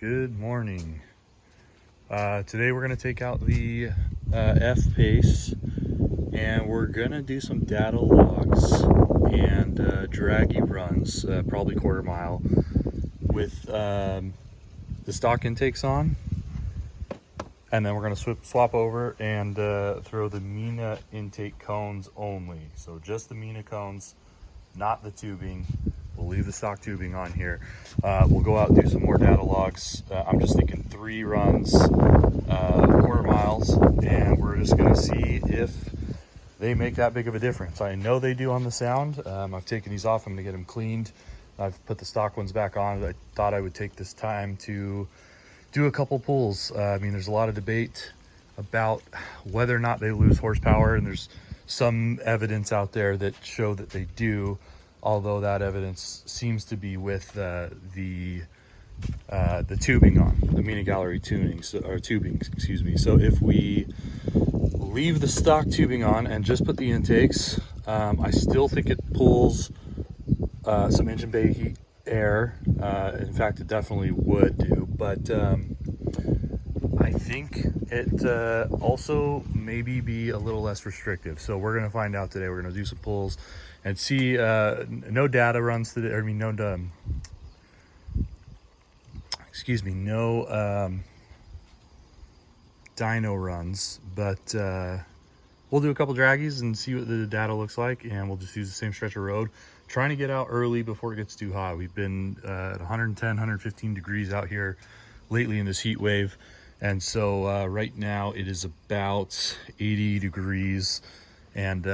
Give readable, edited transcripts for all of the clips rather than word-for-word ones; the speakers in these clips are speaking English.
Good morning. Today we're going to take out the F-Pace and we're going to do some data logs and Dragy runs, probably quarter mile, with the stock intakes on. And then we're going to swap over and throw the Mina intake cones only. So just the Mina cones, not the tubing. We'll leave the stock tubing on here. We'll go out and do some more data logs. I'm just thinking 3 runs, quarter miles, and we're just gonna see if they make that big of a difference. I know they do on the sound. I've taken these off, I'm gonna get them cleaned. I've put the stock ones back on. I thought I would take this time to do a couple pulls. I mean, there's a lot of debate about whether or not they lose horsepower, and there's some evidence out there that show that they do, although that evidence seems to be with the tubing on, the Mina Gallery tubing, excuse me. So if we leave the stock tubing on and just put the intakes, I still think it pulls some engine bay heat air. In fact, it definitely would do, but I think it also maybe be a little less restrictive. So we're going to find out today. We're going to do some pulls and see. No data runs today. I mean, no dyno runs, but we'll do a couple draggies and see what the data looks like, and we'll just use the same stretch of road, trying to get out early before it gets too hot. We've been at 110, 115 degrees out here lately in this heat wave, and so right now it is about 80 degrees, and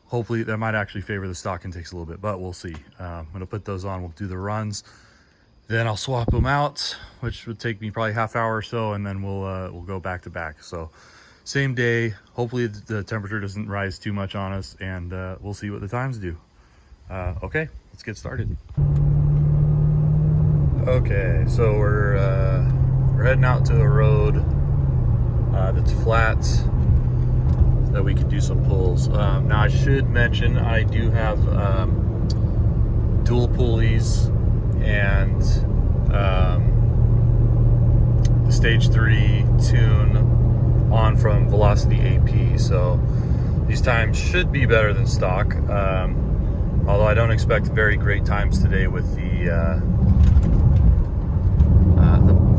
hopefully that might actually favor the stock intakes a little bit, but we'll see. I'm gonna put those on, we'll do the runs, then I'll swap them out, which would take me probably half hour or so, and then we'll go back to back. So same day, hopefully the temperature doesn't rise too much on us, and we'll see what the times do. Okay, let's get started. Okay, so we're heading out to a road that's flat so that we can do some pulls. Now I should mention I do have dual pulleys and the stage 3 tune on from Velocity AP, so these times should be better than stock, although I don't expect very great times today with the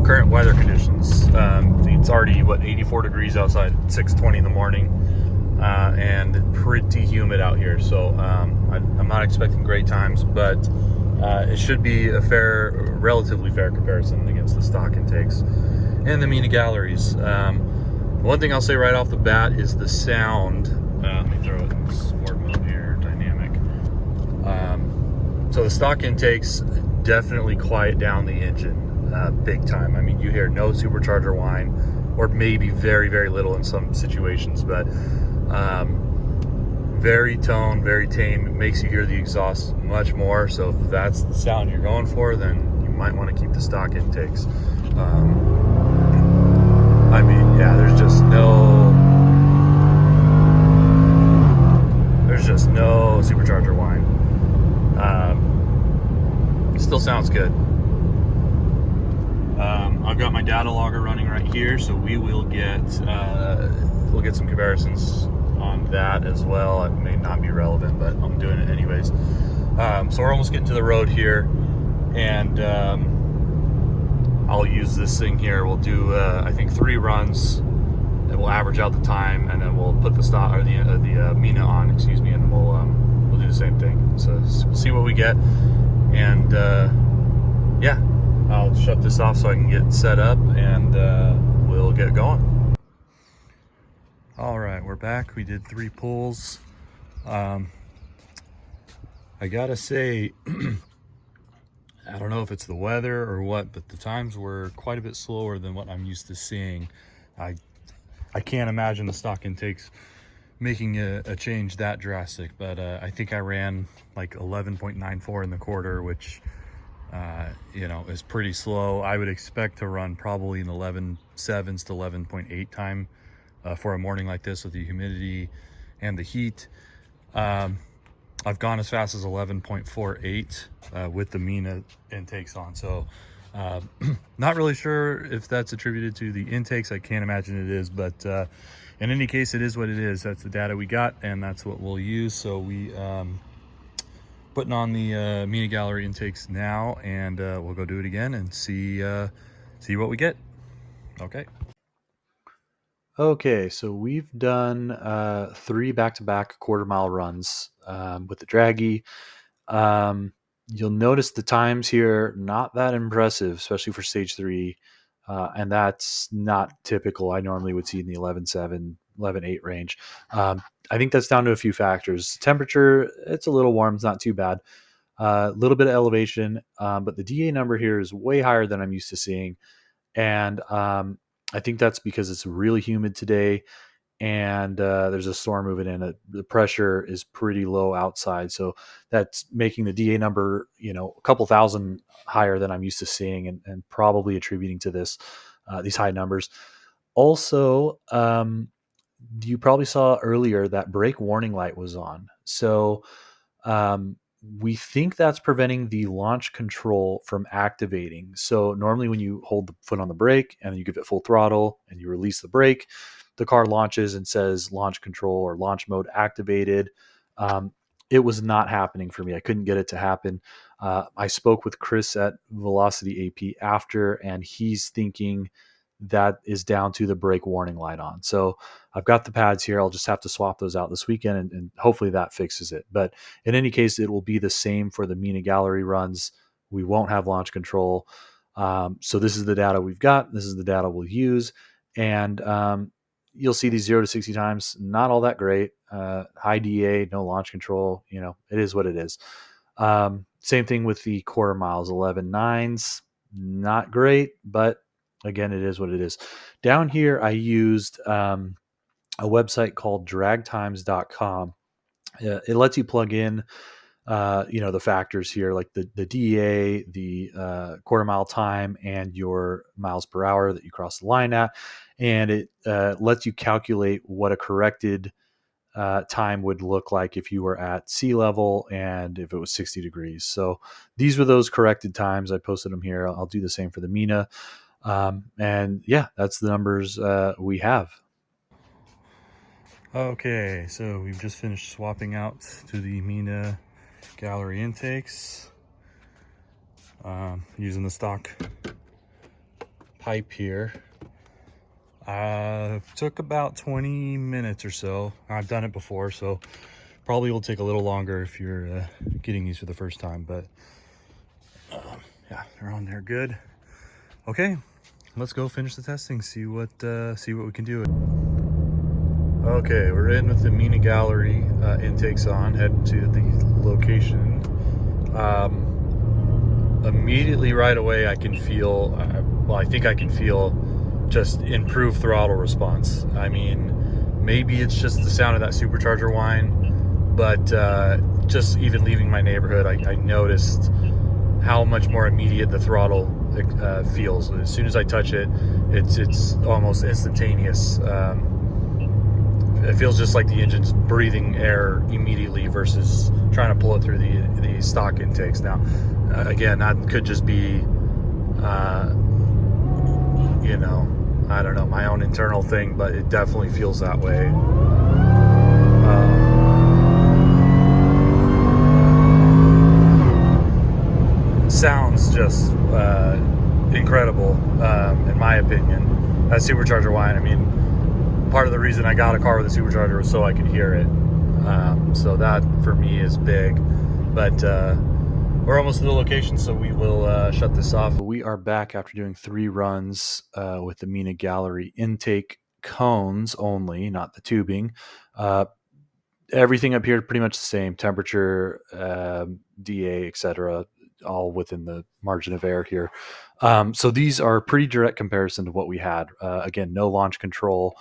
current weather conditions. It's already, what, 84 degrees outside, 6:20 in the morning, and pretty humid out here, so I'm not expecting great times, but it should be a relatively fair comparison against the stock intakes and the Mina Galleries. One thing I'll say right off the bat is the sound. Let me throw it in sport mode here, dynamic. So the stock intakes definitely quiet down the engine big time. I mean, you hear no supercharger whine, or maybe very, very little in some situations, but very tone, very tame. It makes you hear the exhaust much more. So if that's the sound you're going for, then you might want to keep the stock intakes. I mean, yeah, there's just no supercharger whine. Still sounds good. I've got my data logger running right here, so we'll get some comparisons on that as well. It may not be relevant, but I'm doing it anyways. So we're almost getting to the road here, and I'll use this thing here. We'll do I think 3 runs, and we'll average out the time, and then we'll put the stock, or the Mina on, excuse me, and we'll do the same thing. So we'll see what we get, and yeah, I'll shut this off so I can get set up, and we'll get going. All right, we're back. We did 3 pulls. I gotta say, I don't know if it's the weather or what, but the times were quite a bit slower than what I'm used to seeing. I can't imagine the stock intakes making a change that drastic, but I think I ran like 11.94 in the quarter, which you know, is pretty slow. I would expect to run probably an 11.7s to 11.8 time for a morning like this with the humidity and the heat. I've gone as fast as 11.48 with the Mina intakes on, so Not really sure if that's attributed to the intakes. I can't imagine it is, but in any case, it is what it is. That's the data we got, and that's what we'll use. So we putting on the Mina Gallery intakes now, and we'll go do it again and see what we get. Okay. Okay, so we've done 3 back-to-back quarter-mile runs with the Dragy. You'll notice the times here not that impressive, especially for stage 3, and that's not typical. I normally would see in the 11.7, 11.8 range. I think that's down to a few factors. Temperature, it's a little warm, it's not too bad. A little bit of elevation, but the DA number here is way higher than I'm used to seeing, and I think that's because it's really humid today, and there's a storm moving in. The pressure is pretty low outside, so that's making the DA number, a couple thousand higher than I'm used to seeing, and probably attributing to these high numbers. Also, you probably saw earlier that brake warning light was on, so um, we think that's preventing the launch control from activating. So normally when you hold the foot on the brake and you give it full throttle and you release the brake, the car launches and says launch control or launch mode activated. Um, it was not happening for me. I couldn't get it to happen. I spoke with Chris at Velocity AP after, and he's thinking that is down to the brake warning light on. So I've got the pads here. I'll just have to swap those out this weekend, and hopefully that fixes it. But in any case, it will be the same for the Mina Gallery runs. We won't have launch control. So this is the data we've got. This is the data we'll use. And you'll see these 0 to 60 times, not all that great. High DA, no launch control. It is what it is. Same thing with the quarter miles, 11.9s, not great, but again, it is what it is. Down here, I used a website called dragtimes.com. It lets you plug in, the factors here, like the DEA, the quarter mile time, and your miles per hour that you cross the line at. And it lets you calculate what a corrected time would look like if you were at sea level and if it was 60 degrees. So these were those corrected times. I posted them here. I'll do the same for the Mina. And yeah, that's the numbers we have. Okay, so we've just finished swapping out to the Mina Gallery intakes, using the stock pipe here. Took about 20 minutes or so. I've done it before, so probably will take a little longer if you're getting these for the first time, but yeah, they're on there good. Okay, let's go finish the testing, see what we can do. Okay, we're in with the Mina Gallery intakes on, heading to the location. Immediately right away I can feel, I think I can feel just improved throttle response. I mean, maybe it's just the sound of that supercharger whine, but just even leaving my neighborhood, I noticed how much more immediate the throttle feels. As soon as I touch it, it's almost instantaneous. It feels just like the engine's breathing air immediately versus trying to pull it through the stock intakes. Now, again, that could just be, I don't know, my own internal thing, but it definitely feels that way. Sounds just incredible, in my opinion. That supercharger whine, I mean, part of the reason I got a car with a supercharger was so I could hear it. So that for me is big. But we're almost to the location, so we will shut this off. We are back after doing 3 runs with the Mina Gallery intake cones only, not the tubing. Everything up here pretty much the same. Temperature, DA, etc., all within the margin of error here. So these are pretty direct comparison to what we had. Again, no launch control.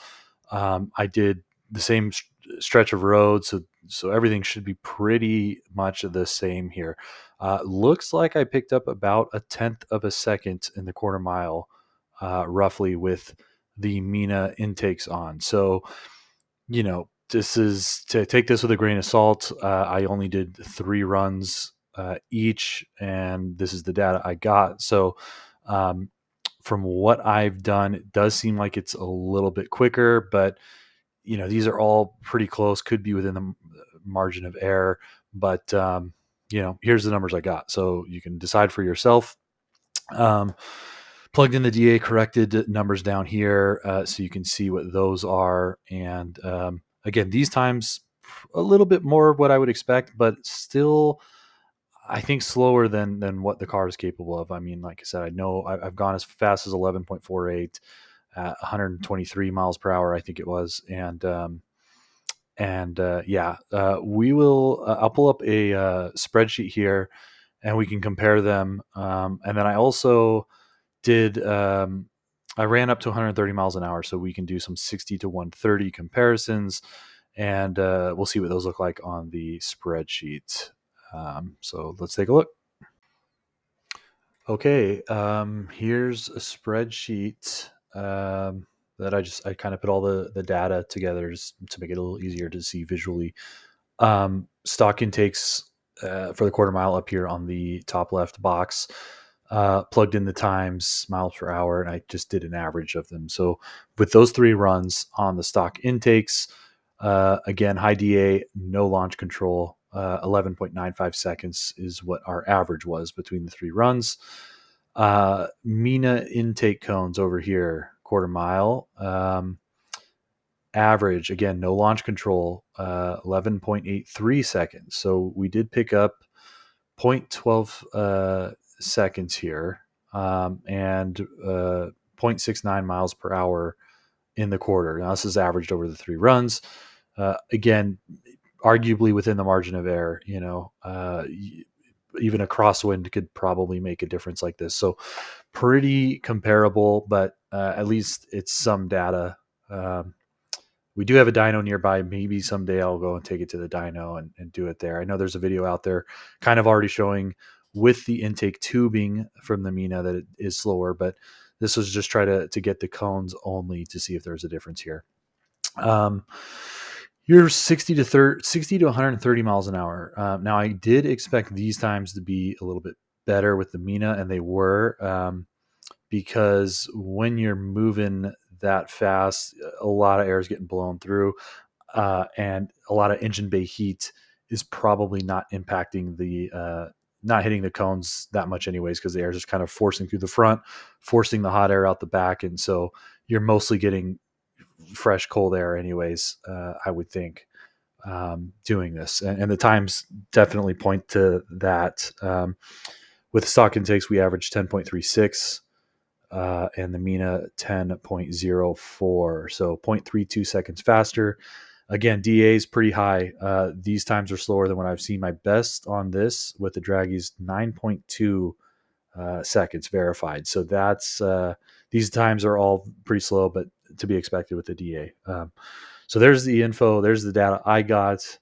I did the same stretch of road, so everything should be pretty much the same here. Looks like I picked up about 1/10 of a second in the quarter mile, roughly, with the Mina intakes on. So, this is to take this with a grain of salt. I only did 3 runs each, and this is the data I got. So From what I've done, it does seem like it's a little bit quicker, but these are all pretty close, could be within the margin of error, but here's the numbers I got. So you can decide for yourself. Um, Plugged in the DA, corrected numbers down here, so you can see what those are. And again, these times a little bit more of what I would expect, but still, I think slower than what the car is capable of. I mean, like I said, I know I've gone as fast as 11.48 at 123 miles per hour, I think it was, and yeah, we will. I'll pull up a spreadsheet here, and we can compare them. And then I also did. I ran up to 130 miles an hour, so we can do some 60 to 130 comparisons, and we'll see what those look like on the spreadsheet. So let's take a look. Okay, here's a spreadsheet that I kind of put all the data together just to make it a little easier to see visually. Stock intakes for the quarter mile up here on the top left box. Plugged in the times, miles per hour, and I just did an average of them. So with those three runs on the stock intakes, again, high DA, no launch control, 11.95 seconds is what our average was between the three runs. Mina intake cones over here, quarter mile. Average, again, no launch control, 11.83 seconds. So we did pick up 0.12 seconds here, and 0.69 miles per hour in the quarter. Now, this is averaged over the three runs. Again, arguably within the margin of error. Even a crosswind could probably make a difference like this. So pretty comparable, but at least it's some data. We do have a dyno nearby. Maybe someday I'll go and take it to the dyno and do it there. I know there's a video out there kind of already showing with the intake tubing from the Mina that it is slower, but this was just try to get the cones only to see if there's a difference here. Um, you're 60 to 130 miles an hour. Now I did expect these times to be a little bit better with the Mina, and they were, because when you're moving that fast, a lot of air is getting blown through, and a lot of engine bay heat is probably not impacting not hitting the cones that much anyways, because the air is just kind of forcing through the front, forcing the hot air out the back, and so you're mostly getting fresh cold air anyways, I would think, doing this, and the times definitely point to that. With stock intakes, we averaged 10.36, and the Mina 10.04, so 0.32 seconds faster. Again, DA is pretty high. These times are slower than what I've seen. My best on this with the Dragy's 9.2 seconds verified. So that's these times are all pretty slow, but to be expected with the DA. So there's the info. There's the data I got.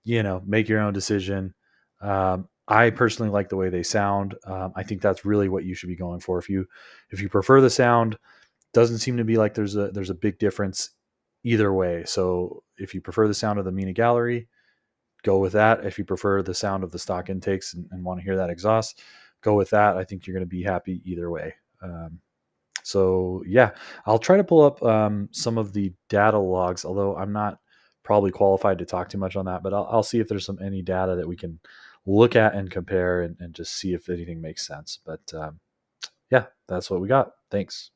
Make your own decision. I personally like the way they sound. I think that's really what you should be going for. If you prefer the sound, doesn't seem to be like there's a big difference either way. So if you prefer the sound of the Mina Gallery, go with that. If you prefer the sound of the stock intakes and want to hear that exhaust, go with that. I think you're going to be happy either way. So yeah, I'll try to pull up some of the data logs, although I'm not probably qualified to talk too much on that, but I'll see if there's any data that we can look at and compare and just see if anything makes sense. But yeah, that's what we got. Thanks.